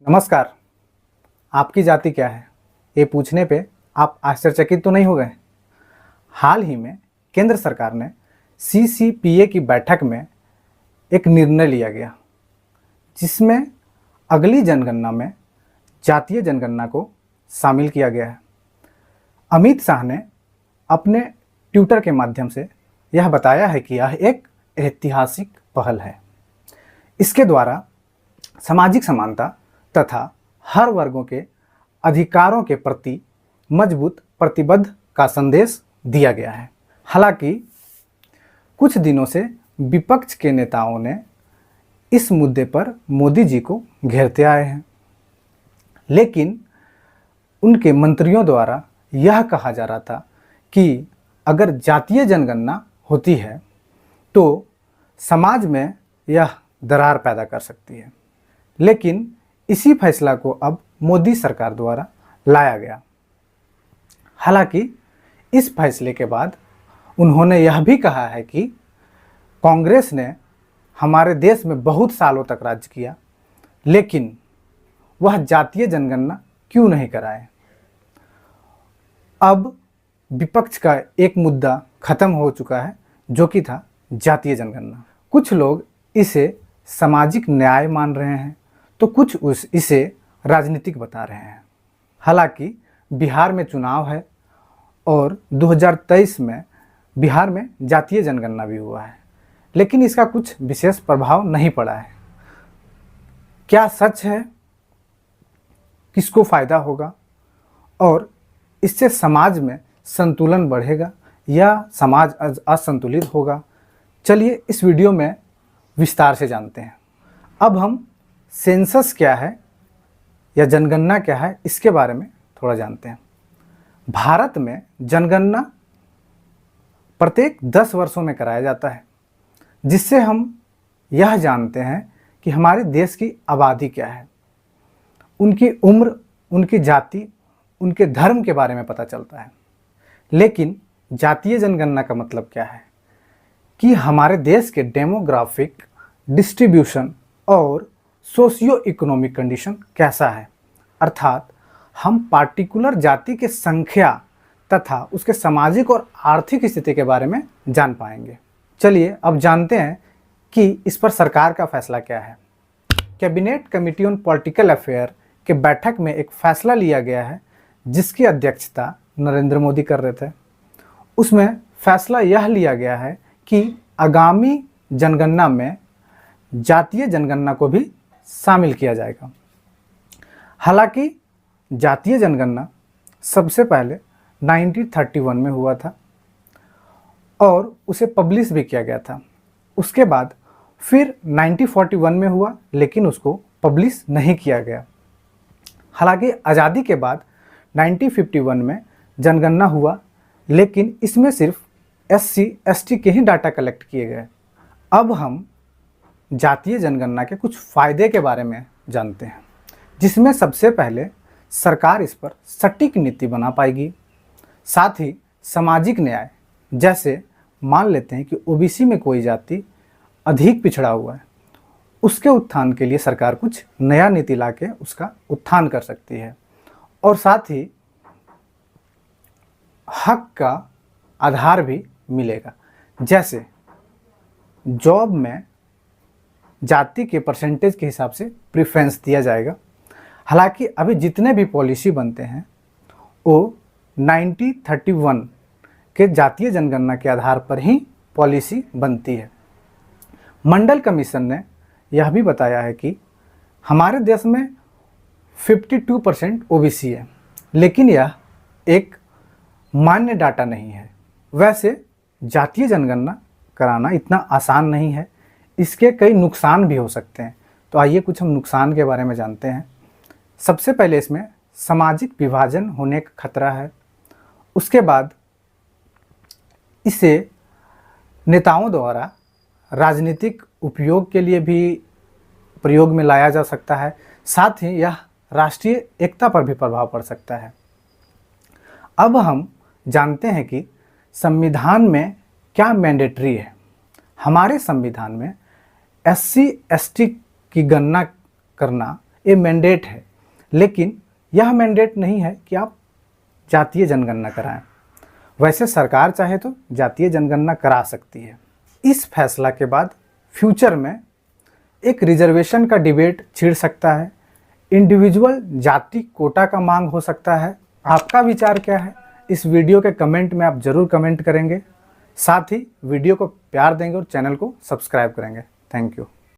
नमस्कार। आपकी जाति क्या है? ये पूछने पे आप आश्चर्यचकित तो नहीं हो गए? हाल ही में केंद्र सरकार ने सीसीपीए की बैठक में एक निर्णय लिया गया, जिसमें अगली जनगणना में जातीय जनगणना को शामिल किया गया है। अमित शाह ने अपने ट्विटर के माध्यम से यह बताया है कि यह एक ऐतिहासिक पहल है। इसके द्वारा सामाजिक समानता तथा हर वर्गों के अधिकारों के प्रति मजबूत प्रतिबद्ध का संदेश दिया गया है। हालांकि कुछ दिनों से विपक्ष के नेताओं ने इस मुद्दे पर मोदी जी को घेरते आए हैं, लेकिन उनके मंत्रियों द्वारा यह कहा जा रहा था कि अगर जातीय जनगणना होती है तो समाज में यह दरार पैदा कर सकती है। लेकिन इसी फैसला को अब मोदी सरकार द्वारा लाया गया। हालांकि इस फैसले के बाद उन्होंने यह भी कहा है कि कांग्रेस ने हमारे देश में बहुत सालों तक राज्य किया, लेकिन वह जातीय जनगणना क्यों नहीं कराए। अब विपक्ष का एक मुद्दा खत्म हो चुका है, जो कि था जातीय जनगणना। कुछ लोग इसे सामाजिक न्याय मान रहे हैं तो कुछ इसे राजनीतिक बता रहे हैं। हालांकि बिहार में चुनाव है और 2023 में बिहार में जातीय जनगणना भी हुआ है, लेकिन इसका कुछ विशेष प्रभाव नहीं पड़ा है। क्या सच है? किसको फायदा होगा और इससे समाज में संतुलन बढ़ेगा या समाज असंतुलित होगा? चलिए इस वीडियो में विस्तार से जानते हैं। अब हम सेंसस क्या है या जनगणना क्या है, इसके बारे में थोड़ा जानते हैं। भारत में जनगणना प्रत्येक 10 वर्षों में कराया जाता है, जिससे हम यह जानते हैं कि हमारे देश की आबादी क्या है, उनकी उम्र, उनकी जाति, उनके धर्म के बारे में पता चलता है। लेकिन जातीय जनगणना का मतलब क्या है कि हमारे देश के डेमोग्राफिक डिस्ट्रीब्यूशन और सोशियो इकोनॉमिक कंडीशन कैसा है, अर्थात हम पार्टिकुलर जाति के संख्या तथा उसके सामाजिक और आर्थिक स्थिति के बारे में जान पाएंगे। चलिए अब जानते हैं कि इस पर सरकार का फैसला क्या है। Cabinet committee on political affair के बैठक में एक फैसला लिया गया है, जिसकी अध्यक्षता नरेंद्र मोदी कर रहे थे। उसमें फैसला यह लिया गया है कि आगामी जनगणना में जातीय जनगणना को भी शामिल किया जाएगा। हालांकि जातीय जनगणना सबसे पहले 1931 में हुआ था और उसे पब्लिश भी किया गया था। उसके बाद फिर 1941 में हुआ, लेकिन उसको पब्लिश नहीं किया गया। हालांकि आज़ादी के बाद 1951 में जनगणना हुआ, लेकिन इसमें सिर्फ SC ST के ही डाटा कलेक्ट किए गए। अब हम जातीय जनगणना के कुछ फ़ायदे के बारे में जानते हैं, जिसमें सबसे पहले सरकार इस पर सटीक नीति बना पाएगी। साथ ही सामाजिक न्याय, जैसे मान लेते हैं कि OBC में कोई जाति अधिक पिछड़ा हुआ है, उसके उत्थान के लिए सरकार कुछ नया नीति लाके उसका उत्थान कर सकती है। और साथ ही हक का आधार भी मिलेगा, जैसे जॉब में जाति के परसेंटेज के हिसाब से प्रेफरेंस दिया जाएगा। हालांकि अभी जितने भी पॉलिसी बनते हैं वो 1931 के जातीय जनगणना के आधार पर ही पॉलिसी बनती है। मंडल कमीशन ने यह भी बताया है कि हमारे देश में 52% OBC है, लेकिन यह एक मान्य डाटा नहीं है। वैसे जातीय जनगणना कराना इतना आसान नहीं है, इसके कई नुकसान भी हो सकते हैं। तो आइए कुछ हम नुकसान के बारे में जानते हैं। सबसे पहले इसमें सामाजिक विभाजन होने का खतरा है। उसके बाद इसे नेताओं द्वारा राजनीतिक उपयोग के लिए भी प्रयोग में लाया जा सकता है। साथ ही यह राष्ट्रीय एकता पर भी प्रभाव पड़ सकता है। अब हम जानते हैं कि संविधान में क्या मैंडेटरी है। हमारे संविधान में SC ST की गणना करना ये मैंडेट है, लेकिन यह मैंडेट नहीं है कि आप जातीय जनगणना कराएं। वैसे सरकार चाहे तो जातीय जनगणना करा सकती है। इस फैसला के बाद फ्यूचर में एक रिजर्वेशन का डिबेट छिड़ सकता है, इंडिविजुअल जाति कोटा का मांग हो सकता है। आपका विचार क्या है इस वीडियो के कमेंट में आप ज़रूर कमेंट करेंगे। साथ ही वीडियो को प्यार देंगे और चैनल को सब्सक्राइब करेंगे। Thank you.